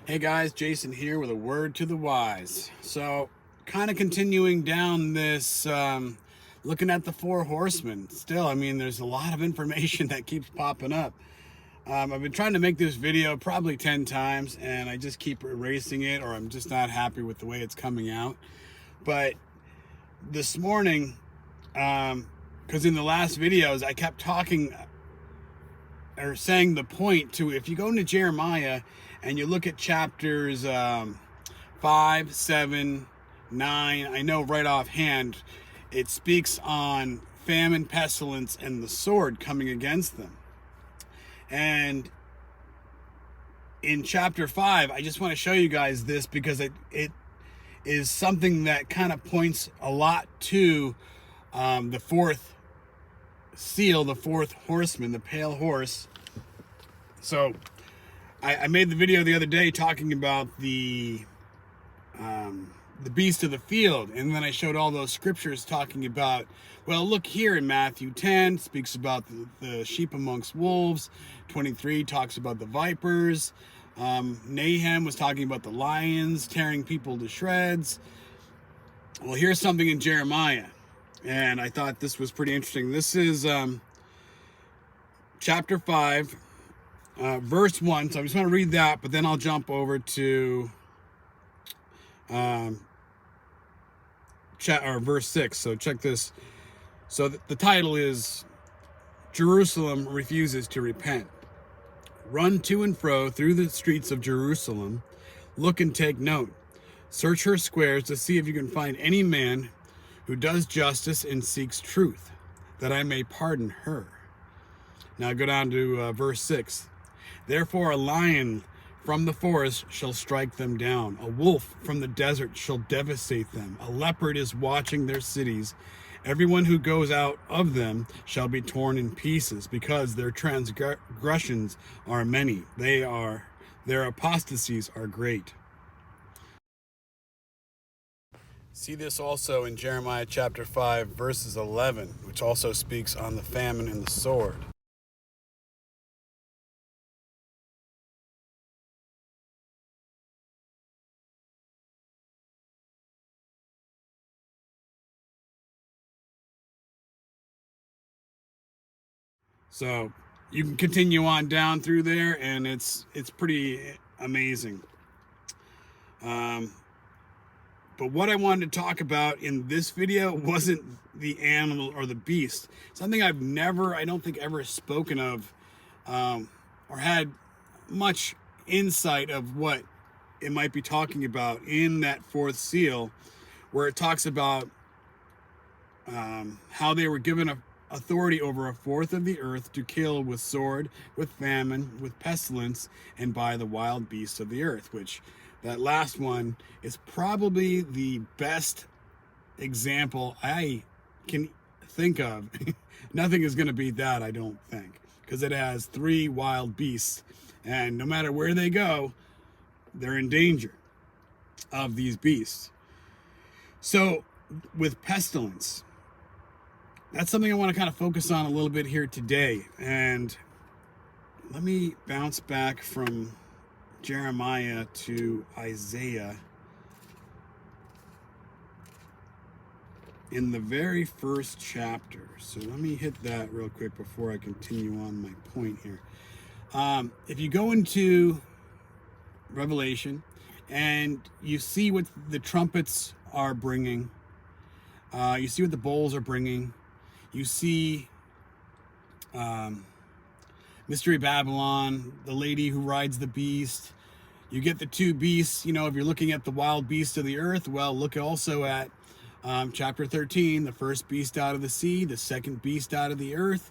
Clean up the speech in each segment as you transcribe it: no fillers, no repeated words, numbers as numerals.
Hey guys, Jason here with a word to the wise. So, kind of continuing down this, looking at the four horsemen. Still, I mean, there's a lot of information that keeps popping up. I've been trying to make this video probably 10 times, and I just keep erasing it, or I'm just not happy with the way it's coming out. But this morning, because in the last videos, I kept talking or saying the point to, if you go into Jeremiah and you look at chapters 5, 7, 9, I know right offhand it speaks on famine, pestilence, and the sword coming against them. And in chapter 5, I just want to show you guys this because it is something that kind of points a lot to the fourth seal, the fourth horseman, the pale horse. So I made the video the other day talking about the beast of the field, and then I showed all those scriptures talking about, well, look here in Matthew 10 speaks about the sheep amongst wolves. 23 talks about the vipers. Nahum was talking about the lions tearing people to shreds. Well, here's something in Jeremiah, and I thought this was pretty interesting. This is chapter 5, verse 1. So I just want to read that, but then I'll jump over to verse 6. So check this. So the title is Jerusalem Refuses to Repent. Run to and fro through the streets of Jerusalem. Look and take note. Search her squares to see if you can find any man who does justice and seeks truth, that I may pardon her. Now go down to verse 6. Therefore a lion from the forest shall strike them down. A wolf from the desert shall devastate them. A leopard is watching their cities. Everyone who goes out of them shall be torn in pieces, because their transgressions are many. Their apostasies are great. See this also in Jeremiah chapter 5, verses 11, which also speaks on the famine and the sword. So you can continue on down through there, and it's pretty amazing. But what I wanted to talk about in this video wasn't the animal or the beast. Something I've never, I don't think, ever spoken of or had much insight of what it might be talking about in that fourth seal, where it talks about how they were given authority over a fourth of the earth to kill with sword, with famine, with pestilence, and by the wild beasts of the earth, which that last one is probably the best example I can think of. Nothing is going to beat that, I don't think, because it has 3 wild beasts, and no matter where they go, they're in danger of these beasts. So with pestilence, that's something I want to kind of focus on a little bit here today. And let me bounce back from Jeremiah to Isaiah. In the very first chapter. So let me hit that real quick before I continue on my point here. If you go into Revelation and you see what the trumpets are bringing, you see what the bowls are bringing, you see Mystery Babylon, the lady who rides the beast. You get the 2 beasts. You know, if you're looking at the wild beast of the earth, well, look also at chapter 13, the first beast out of the sea, the second beast out of the earth.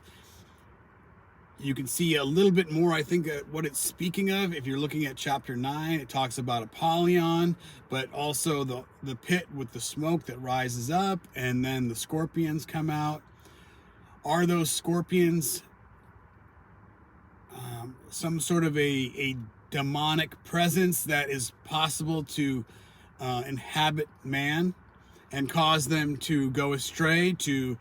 You can see a little bit more, I think, what it's speaking of. If you're looking at chapter 9, it talks about Apollyon, but also the pit with the smoke that rises up, and then the scorpions come out. Are those scorpions some sort of a demonic presence that is possible to inhabit man and cause them to go astray, to,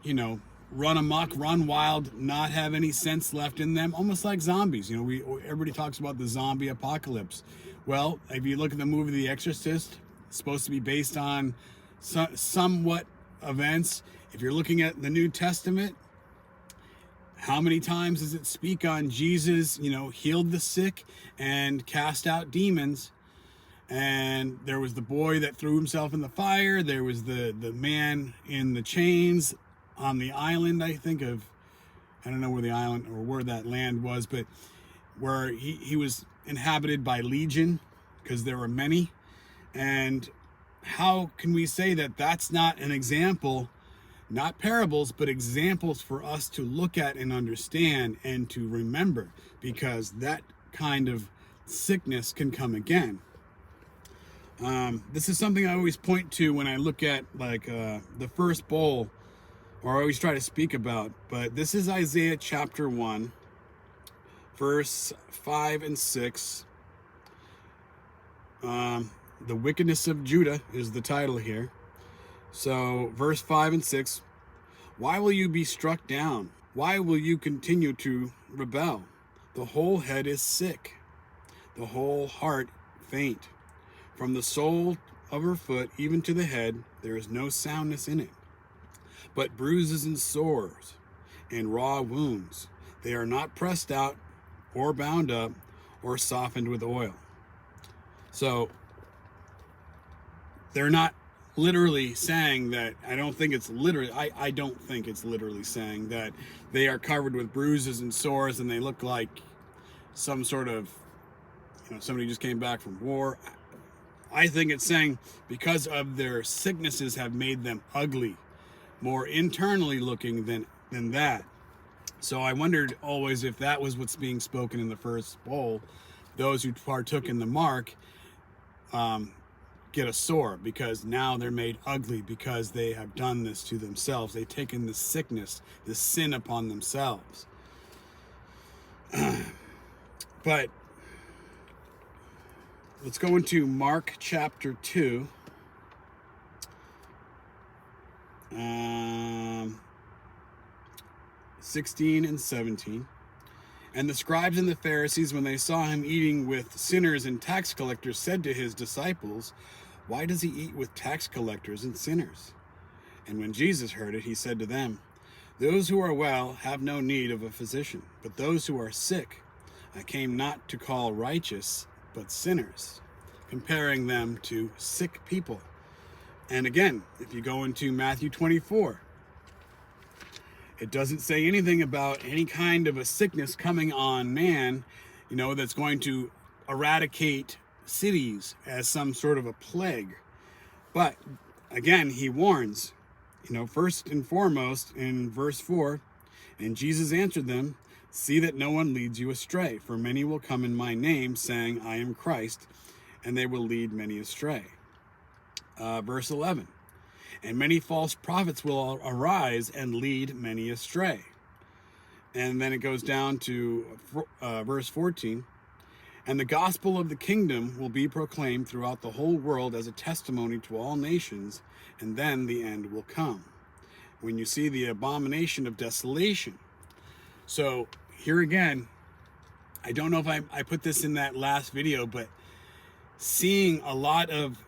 you know, run amok, run wild, not have any sense left in them, almost like zombies? You know, everybody talks about the zombie apocalypse, Well, if you look at the movie The Exorcist, it's supposed to be based on somewhat events. If you're looking at the New Testament, how many times does it speak on Jesus, healed the sick and cast out demons? And there was the boy that threw himself in the fire. There was the man in the chains on the island, I don't know where the island or where that land was, but where he was inhabited by legion because there were many. And how can we say that that's not an example, not parables, but examples for us to look at and understand and to remember, because that kind of sickness can come again. This is something I always point to when I look at the first bowl, or I always try to speak about, but this is Isaiah chapter 1, verse 5 and 6. The wickedness of Judah is the title here. So verse 5 and 6, why will you be struck down? Why will you continue to rebel? The whole head is sick, the whole heart faint. From the sole of her foot even to the head, there is no soundness in it, but bruises and sores and raw wounds. They are not pressed out or bound up or softened with oil. So they're not literally saying that. I don't think it's literally saying that they are covered with bruises and sores and they look like some sort of, somebody just came back from war. I think it's saying because of their sicknesses have made them ugly, more internally looking than that. So I wondered always if that was what's being spoken in the first bowl. Those who partook in the mark get a sore because now they're made ugly because they have done this to themselves. They've taken the sickness, the sin upon themselves. But let's go into Mark chapter 2. 16 and 17. And the scribes and the Pharisees, when they saw him eating with sinners and tax collectors, said to his disciples, why does he eat with tax collectors and sinners? And when Jesus heard it, he said to them, those who are well have no need of a physician, but those who are sick, I came not to call righteous, but sinners, comparing them to sick people. And again, if you go into Matthew 24, it doesn't say anything about any kind of a sickness coming on man, that's going to eradicate cities as some sort of a plague. But again, he warns, first and foremost in verse 4, and Jesus answered them, see that no one leads you astray, for many will come in my name, saying, I am Christ, and they will lead many astray. Verse 11, and many false prophets will arise and lead many astray. And then it goes down to verse 14, and the gospel of the kingdom will be proclaimed throughout the whole world as a testimony to all nations, and then the end will come, when you see the abomination of desolation. So here again, I don't know if I put this in that last video, but seeing a lot of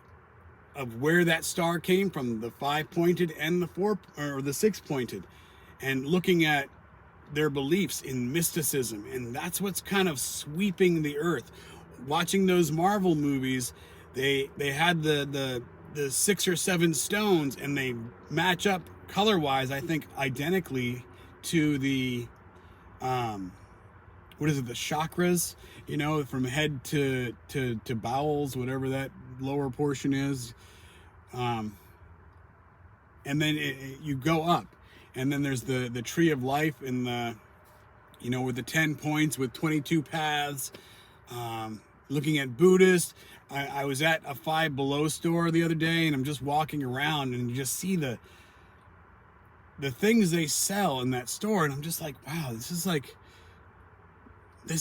where that star came from, the 5-pointed and the 4 or the 6-pointed, and looking at their beliefs in mysticism, and that's what's kind of sweeping the earth. Watching those Marvel movies, they had the 6 or 7 stones, and they match up color-wise, I think, identically to the the chakras, from head to bowels, whatever that lower portion is. And then you go up, and then there's the tree of life in the, with the 10 points with 22 paths. Looking at Buddhist, I was at a Five Below store the other day, and I'm just walking around, and you just see the things they sell in that store, and I'm just like, wow, this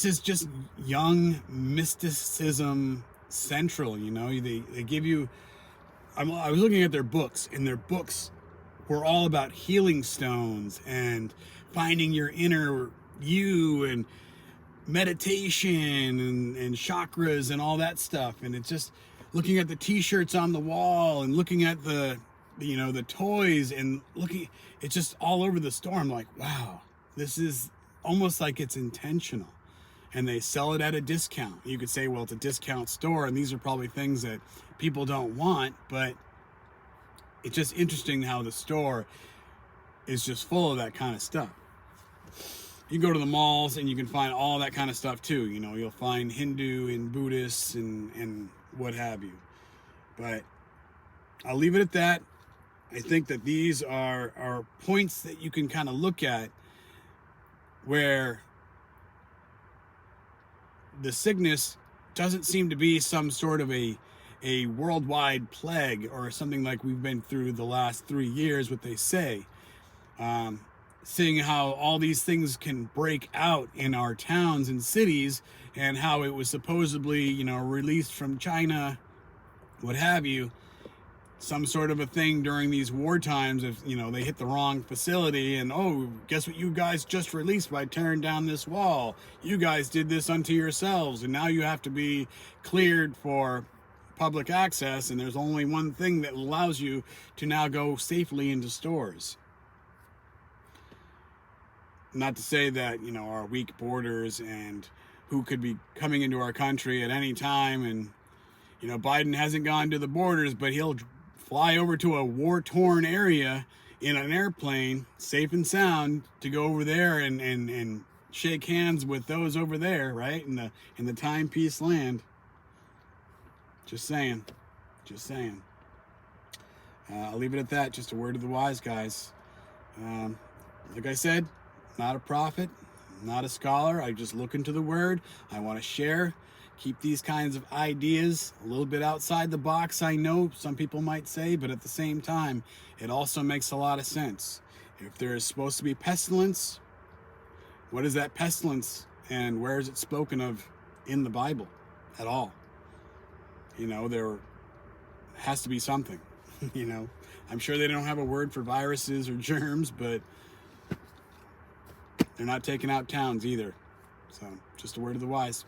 is just young mysticism central. They give you, I was looking at their books, and their books were all about healing stones and finding your inner you, and meditation and chakras and all that stuff. And it's just looking at the t-shirts on the wall and looking at the toys and looking, it's just all over the store. I'm like, wow, this is almost like it's intentional. And they sell it at a discount. You could say, well, it's a discount store and these are probably things that people don't want, but it's just interesting how the store is just full of that kind of stuff. You go to the malls and you can find all that kind of stuff too. You'll find Hindu and Buddhists and what have you. But I'll leave it at that. I think that these are points that you can kind of look at where the sickness doesn't seem to be some sort of a worldwide plague or something like we've been through the last 3 years, what they say. Seeing how all these things can break out in our towns and cities, and how it was supposedly, released from China, what have you, some sort of a thing during these war times. If, they hit the wrong facility and, oh, guess what you guys just released by tearing down this wall? You guys did this unto yourselves, and now you have to be cleared for public access, and there's only one thing that allows you to now go safely into stores. Not to say that, our weak borders and who could be coming into our country at any time. And, Biden hasn't gone to the borders, but he'll fly over to a war-torn area in an airplane, safe and sound, to go over there and shake hands with those over there, right? In the timepiece land. Just saying. I'll leave it at that. Just a word of the wise, guys. Like I said, not a prophet, not a scholar. I just look into the word. I want to share, keep these kinds of ideas a little bit outside the box, I know some people might say, but at the same time, it also makes a lot of sense. If there is supposed to be pestilence, what is that pestilence, and where is it spoken of in the Bible at all? There has to be something. I'm sure they don't have a word for viruses or germs, but they're not taking out towns either. So, just a word of the wise.